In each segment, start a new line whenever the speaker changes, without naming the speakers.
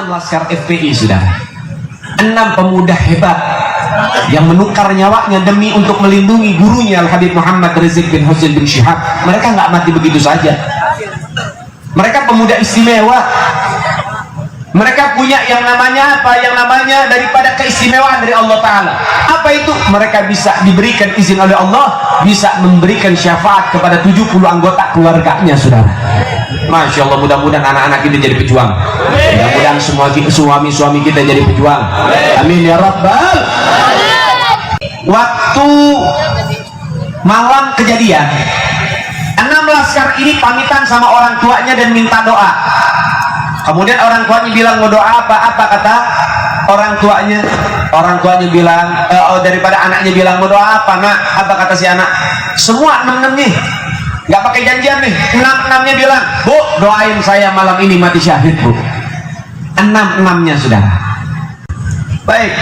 laskar FPI sudah, 6 pemuda hebat yang menukar nyawanya demi untuk melindungi gurunya Al Habib Muhammad Rizik bin Husain bin Syihab. Mereka nggak mati begitu saja. Mereka pemuda istimewa. Mereka punya yang namanya apa? Yang namanya daripada keistimewaan dari Allah Ta'ala. Apa itu? Mereka bisa diberikan izin oleh Allah, bisa memberikan syafaat kepada 70 anggota keluarganya, saudara. Masya Allah, mudah-mudahan anak-anak kita jadi pejuang. Mudah-mudahan semua suami-suami kita jadi pejuang. Amin ya Rabbal. Waktu malam kejadian, 6 laskar ini pamitan sama orang tuanya dan minta doa. Kemudian orang tuanya bilang mau doa apa? Apa kata orang tuanya? Orang tuanya bilang daripada anaknya bilang mau doa apa nak? Apa kata si anak? Semua 6 nih, nggak pakai janjian nih. 6-6-nya bilang, bu doain saya malam ini mati syahid bu. 6-6-nya sudah. Baik.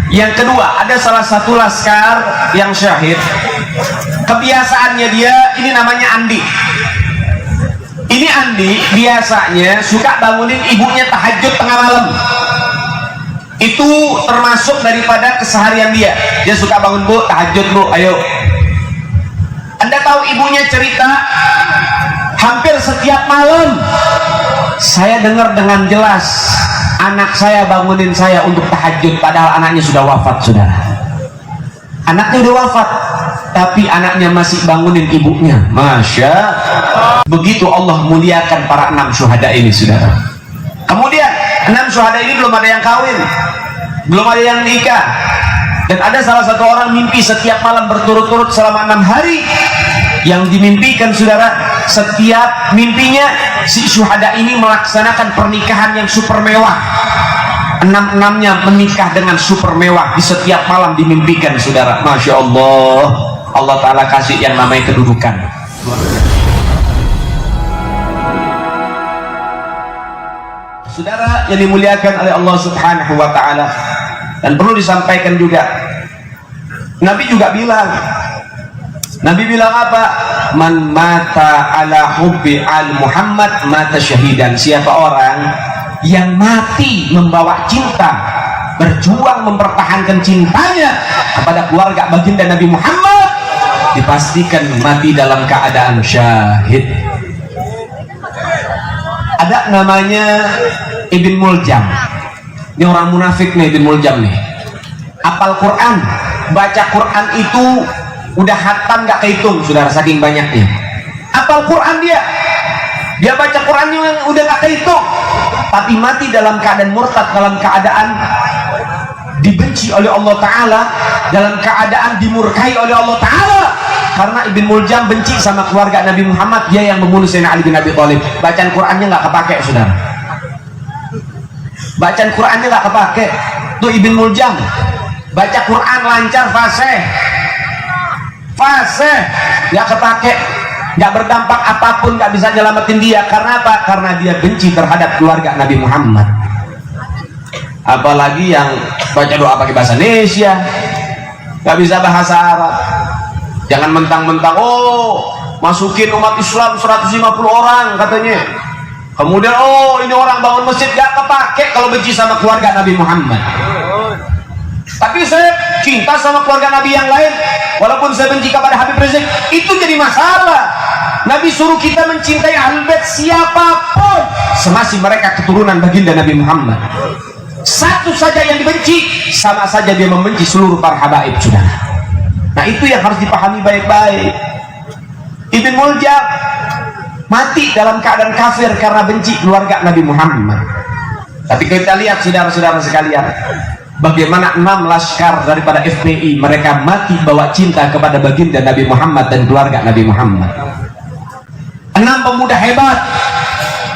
Yang kedua, ada salah satu laskar yang syahid. Kebiasaannya dia ini namanya Andi. Ini Andi biasanya suka bangunin ibunya tahajud tengah malam. Itu termasuk daripada keseharian dia. Dia suka bangun, bu tahajud bu, ayo. Anda tahu ibunya cerita hampir setiap malam saya dengar dengan jelas anak saya bangunin saya untuk tahajud, padahal anaknya sudah wafat, saudara. Anaknya udah wafat, tapi anaknya masih bangunin ibunya. Masya Allah. Begitu Allah muliakan para 6 syuhada ini, saudara. Kemudian 6 syuhada ini belum ada yang kawin, belum ada yang nikah, dan ada salah satu orang mimpi setiap malam berturut-turut selama 6 hari. Yang dimimpikan, saudara, setiap mimpinya si syuhada ini melaksanakan pernikahan yang super mewah. 6-6-nya menikah dengan super mewah di setiap malam dimimpikan, saudara. Masya Allah. Allah Ta'ala kasih yang namanya kedudukan. Saudara yang dimuliakan oleh Allah Subhanahu wa Ta'ala, dan perlu disampaikan juga, Nabi juga bilang, Nabi bilang apa? Man mata ala hubbi al Muhammad mata syahidan. Siapa orang yang mati membawa cinta, berjuang mempertahankan cintanya kepada keluarga baginda Nabi Muhammad, dipastikan mati dalam keadaan syahid. Ada namanya Ibn Muljam. Ini orang munafik nih, Ibn Muljam nih. Apal Quran, baca Quran itu udah hatam gak kehitung, saudara, saking banyaknya. Apal Quran dia baca Qurannya udah gak kehitung, tapi mati dalam keadaan murtad, dalam keadaan dibenci oleh Allah Ta'ala, dalam keadaan dimurkai oleh Allah Ta'ala. Karena Ibn Muljam benci sama keluarga Nabi Muhammad, dia yang membunuh Sayyidina Ali bin Abi Thalib. Bacaan Qurannya gak kepake, saudara. Bacaan Qurannya gak kepake. Tuh Ibn Muljam baca Quran lancar, fasih, nggak kepake, nggak berdampak apapun, nggak bisa nyelamatin dia. Karena apa? Karena dia benci terhadap keluarga Nabi Muhammad. Apalagi yang baca doa pakai bahasa Indonesia, nggak bisa bahasa Arab. Jangan mentang-mentang masukin umat Islam 150 orang katanya, kemudian ini orang bangun masjid, nggak kepake kalau benci sama keluarga Nabi Muhammad. Tapi saya cinta sama keluarga Nabi yang lain, walaupun saya benci kepada Habib Rizik, itu jadi masalah. Nabi suruh kita mencintai Ahlul Bait siapapun, semasi mereka keturunan baginda Nabi Muhammad. Satu saja yang dibenci, sama saja dia membenci seluruh para habaib, saudara. Nah, itu yang harus dipahami baik-baik. Ibn Muljam mati dalam keadaan kafir karena benci keluarga Nabi Muhammad. Tapi kita lihat, saudara-saudara sekalian, bagaimana 6 laskar daripada FPI, mereka mati bawa cinta kepada baginda Nabi Muhammad dan keluarga Nabi Muhammad. 6 pemuda hebat,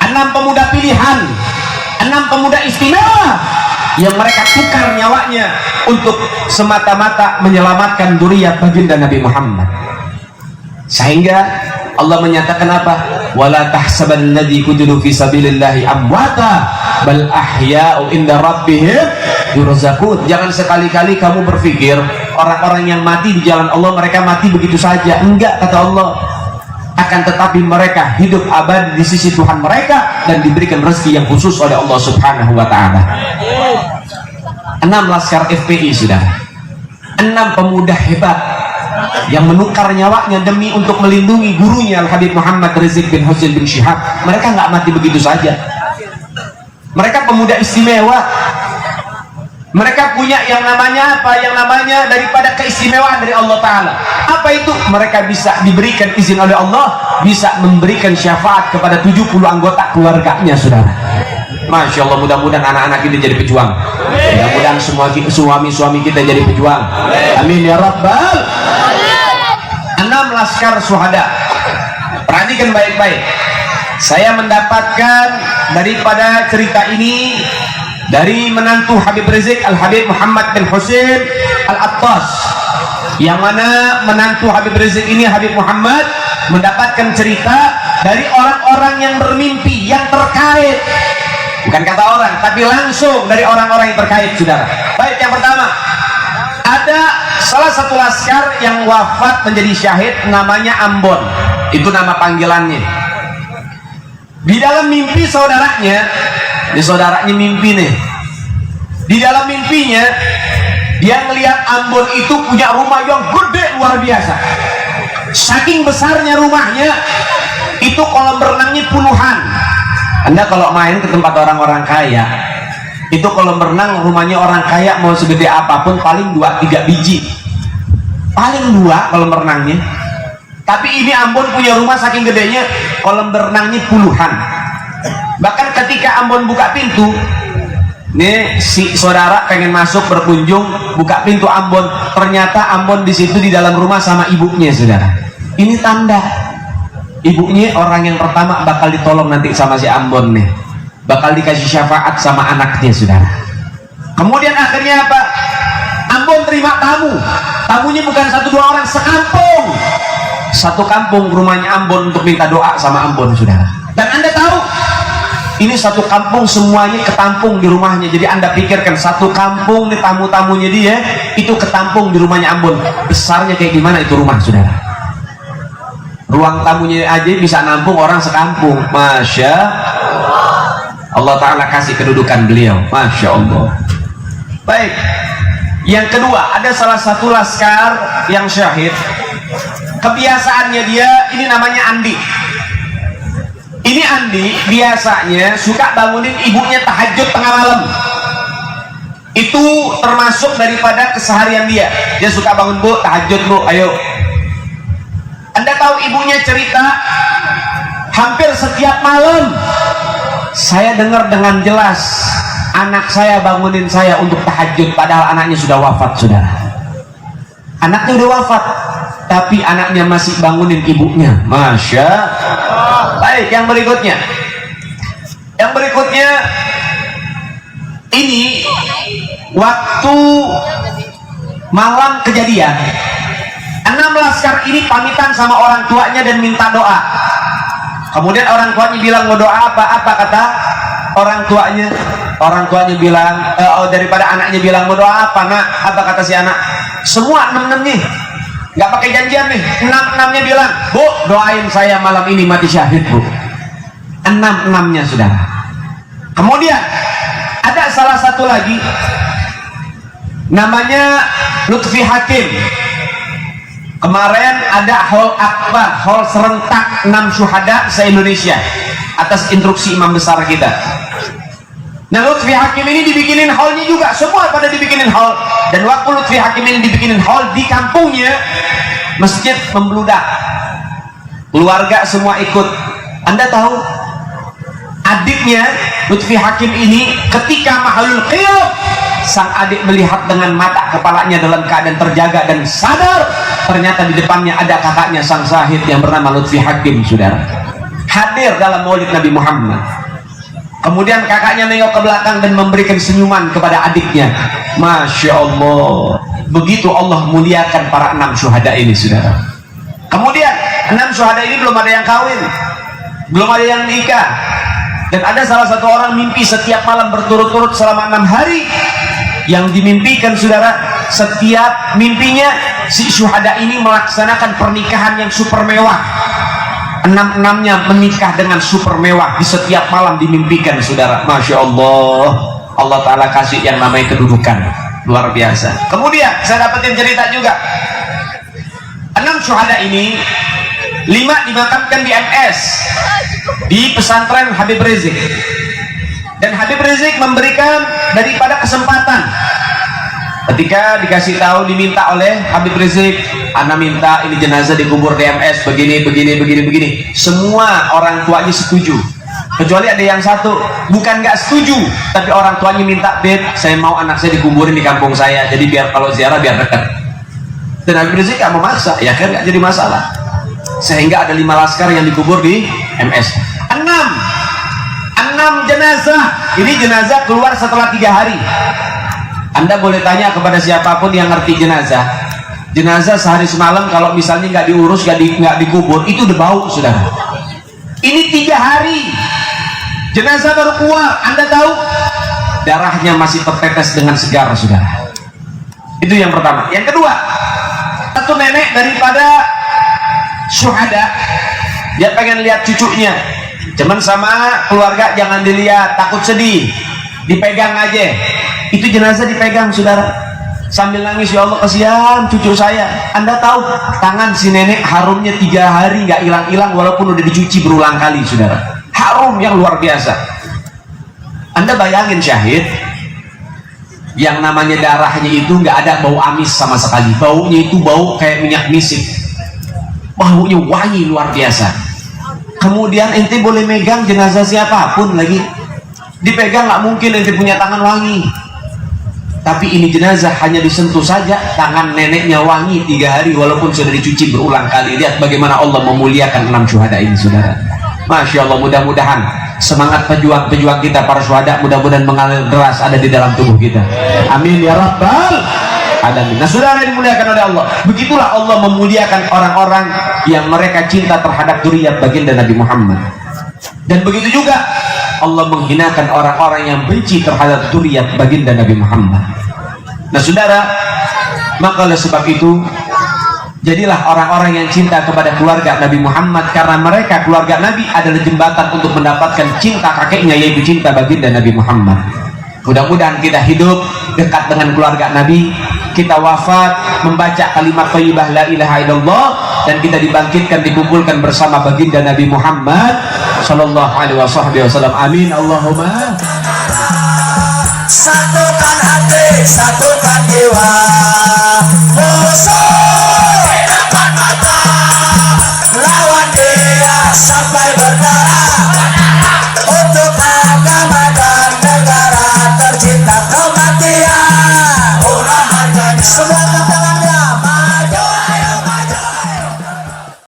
6 pemuda pilihan, 6 pemuda istimewa yang mereka tukar nyawanya untuk semata-mata menyelamatkan dzurriyyah baginda Nabi Muhammad. Sehingga Allah menyatakan apa? Wala tahsabanalladzi qutilu fi sabilillahi amwata bal ahya'u inda rabbihim yurzaqun. Jangan sekali-kali kamu berpikir orang-orang yang mati di jalan Allah mereka mati begitu saja. Enggak, kata Allah. akan tetapi mereka hidup abadi di sisi Tuhan mereka dan diberikan rezeki yang khusus oleh Allah Subhanahu wa Ta'ala. 6 laskar FPI sudah, 6 pemuda hebat yang menukar nyawanya demi untuk melindungi gurunya Al-Habib Muhammad Rizik bin Husain bin Syihab. Mereka nggak mati begitu saja, mereka pemuda istimewa. Mereka punya yang namanya apa? Yang namanya daripada keistimewaan dari Allah Ta'ala. Apa itu? Mereka bisa diberikan izin oleh Allah, bisa memberikan syafaat kepada 70 anggota keluarganya, saudara. Masya Allah, mudah-mudahan anak-anak kita jadi pejuang. Mudah-mudahan semua suami-suami kita jadi pejuang. Amin ya Rabbal. 6 laskar syuhada. Perhatikan baik-baik. Saya mendapatkan daripada cerita ini dari menantu Habib Rizik, Al-Habib Muhammad bin Husain Al-Attas, yang mana menantu Habib Rizik ini, Habib Muhammad, mendapatkan cerita dari orang-orang yang bermimpi, yang terkait, bukan kata orang, tapi langsung dari orang-orang yang terkait, saudara. Baik, yang pertama, ada salah satu laskar yang wafat menjadi syahid, namanya Ambon. Itu nama panggilannya. Di dalam mimpi saudaranya, mimpi nih. Di dalam mimpinya dia melihat Ambon itu punya rumah yang gede luar biasa. Saking besarnya rumahnya, itu kolam renangnya puluhan. Anda kalau main ke tempat orang-orang kaya, itu kolam renang rumahnya orang kaya mau segede apapun paling 2-3 biji, paling 2 kolam renangnya. Tapi ini Ambon punya rumah saking gedenya, kolam renangnya puluhan. Bahkan ketika Ambon buka pintu, nih si saudara pengen masuk berkunjung, buka pintu Ambon, ternyata Ambon di situ di dalam rumah sama ibunya, saudara. Ini tanda ibunya orang yang pertama bakal ditolong nanti sama si Ambon nih, bakal dikasih syafaat sama anaknya, saudara. Kemudian akhirnya apa? Ambon terima tamu. Tamunya bukan 1-2 orang, sekampung. Satu kampung rumahnya Ambon untuk minta doa sama Ambon, saudara. Dan Anda tahu, ini satu kampung semuanya ketampung di rumahnya. Jadi Anda pikirkan, satu kampung nih tamu-tamunya dia itu ketampung di rumahnya Ambon. Besarnya kayak gimana itu rumah, saudara? Ruang tamunya aja bisa nampung orang sekampung. Masya Allah Ta'ala kasih kedudukan beliau. Masya Allah. Baik, yang kedua, ada salah satu laskar yang syahid. Kebiasaannya dia, ini namanya Andi. Ini Andi biasanya suka bangunin ibunya tahajud tengah malam. Itu termasuk daripada keseharian dia. Dia suka bangun, Bu, tahajud Bu, ayo. Anda tahu ibunya cerita, hampir setiap malam saya dengar dengan jelas anak saya bangunin saya untuk tahajud, padahal anaknya sudah wafat, saudara. Anaknya udah wafat, tapi anaknya masih bangunin ibunya. Masya Allah. Baik, yang berikutnya. Yang berikutnya ini waktu malam kejadian, 6 laskar ini pamitan sama orang tuanya dan minta doa. Kemudian orang tuanya bilang, mau doa apa? Apa kata orang tuanya? Orang tuanya bilang, daripada anaknya bilang mau doa apa, nak? Apa kata si anak? Semua 6 nih, nggak pakai janjian nih. 6-6-nya bilang, Bu, doain saya malam ini mati syahid, Bu. 6-6-nya, saudara. Kemudian ada salah satu lagi, namanya Lutfi Hakim. Kemarin ada haul akbar, haul serentak 6 syuhada se-Indonesia atas instruksi imam besar kita. Nah, Lutfi Hakim ini dibikinin haulnya juga, semua pada dibikinin haul. Dan waktu Lutfi Hakim ini dibikinin haul di kampungnya, masjid membludak, keluarga semua ikut. Anda tahu, adiknya Lutfi Hakim ini ketika mahalul qiyam, sang adik melihat dengan mata kepalanya dalam keadaan terjaga dan sadar, ternyata di depannya ada kakaknya sang syahid yang bernama Lutfi Hakim, saudara, hadir dalam maulid Nabi Muhammad. Kemudian kakaknya nengok ke belakang dan memberikan senyuman kepada adiknya. Masya Allah, begitu Allah muliakan para 6 syuhada ini, saudara. Kemudian 6 syuhada ini belum ada yang kawin, belum ada yang nikah. Dan ada salah satu orang mimpi setiap malam berturut-turut selama 6 hari. Yang dimimpikan, saudara, setiap mimpinya si syuhada ini melaksanakan pernikahan yang super mewah. enam-enamnya menikah dengan super mewah, di setiap malam dimimpikan, saudara. Masya Allah, Allah Ta'ala kasih yang namanya kedudukan luar biasa. Kemudian saya dapetin cerita juga, 6 syuhada ini 5 dimakamkan di MS, di pesantren Habib Rizik. Dan Habib Rizik memberikan daripada kesempatan ketika dikasih tahu, diminta oleh Habib Rizik, ana minta ini jenazah dikubur di MS begini begini. Semua orang tuanya setuju, kecuali ada yang satu bukan nggak setuju, tapi orang tuanya minta, Beb, saya mau anak saya dikuburin di kampung saya, jadi biar kalau ziarah biar dekat. Dan Habib Rizik nggak memaksa, ya kan, nggak jadi masalah. Sehingga ada 5 laskar yang dikubur di MS. 6 jenazah. Ini jenazah keluar setelah 3 hari. Anda boleh tanya kepada siapapun yang ngerti jenazah. Jenazah sehari semalam kalau misalnya nggak diurus, nggak dikubur, itu udah bau, saudara. Ini 3 hari jenazah baru keluar. Anda tahu darahnya masih tertetes dengan segar, saudara. Itu yang pertama. Yang kedua, satu nenek daripada syuhada, dia pengen lihat cucunya, cuman sama keluarga jangan dilihat, takut sedih, dipegang aja. Itu jenazah dipegang, saudara, sambil nangis, ya Allah kasihan cucu saya. Anda tahu tangan si nenek harumnya 3 hari nggak hilang-hilang, walaupun udah dicuci berulang kali, saudara. Harum yang luar biasa. Anda bayangin syahid, yang namanya darahnya itu nggak ada bau amis sama sekali, baunya itu bau kayak minyak misik, baunya wangi luar biasa. Kemudian ente boleh megang jenazah siapapun lagi, dipegang nggak mungkin ente punya tangan wangi. Tapi ini jenazah hanya disentuh saja, tangan neneknya wangi 3 hari walaupun sudah dicuci berulang kali. Lihat bagaimana Allah memuliakan 6 syuhada ini, saudara. Masya Allah, mudah-mudahan semangat pejuang-pejuang kita para syuhada mudah-mudahan mengalir deras ada di dalam tubuh kita. Amin ya rabbal alamin. Nah, saudara yang dimuliakan oleh Allah, begitulah Allah memuliakan orang-orang yang mereka cinta terhadap dzurriyyat baginda Nabi Muhammad. Dan begitu juga Allah menghinakan orang-orang yang benci terhadap dzurriyyat baginda Nabi Muhammad. Nah, saudara, maka oleh sebab itu jadilah orang-orang yang cinta kepada keluarga Nabi Muhammad, karena mereka keluarga Nabi adalah jembatan untuk mendapatkan cinta kakeknya, yaitu cinta baginda Nabi Muhammad. Mudah-mudahan kita hidup dekat dengan keluarga Nabi, kita wafat membaca kalimat thayyibah la ilaha illallah, dan kita dibangkitkan, dikumpulkan bersama baginda Nabi Muhammad sallallahu alaihi wasallam. Amin Allahumma.
Satukan hati, satukan jiwa, musuh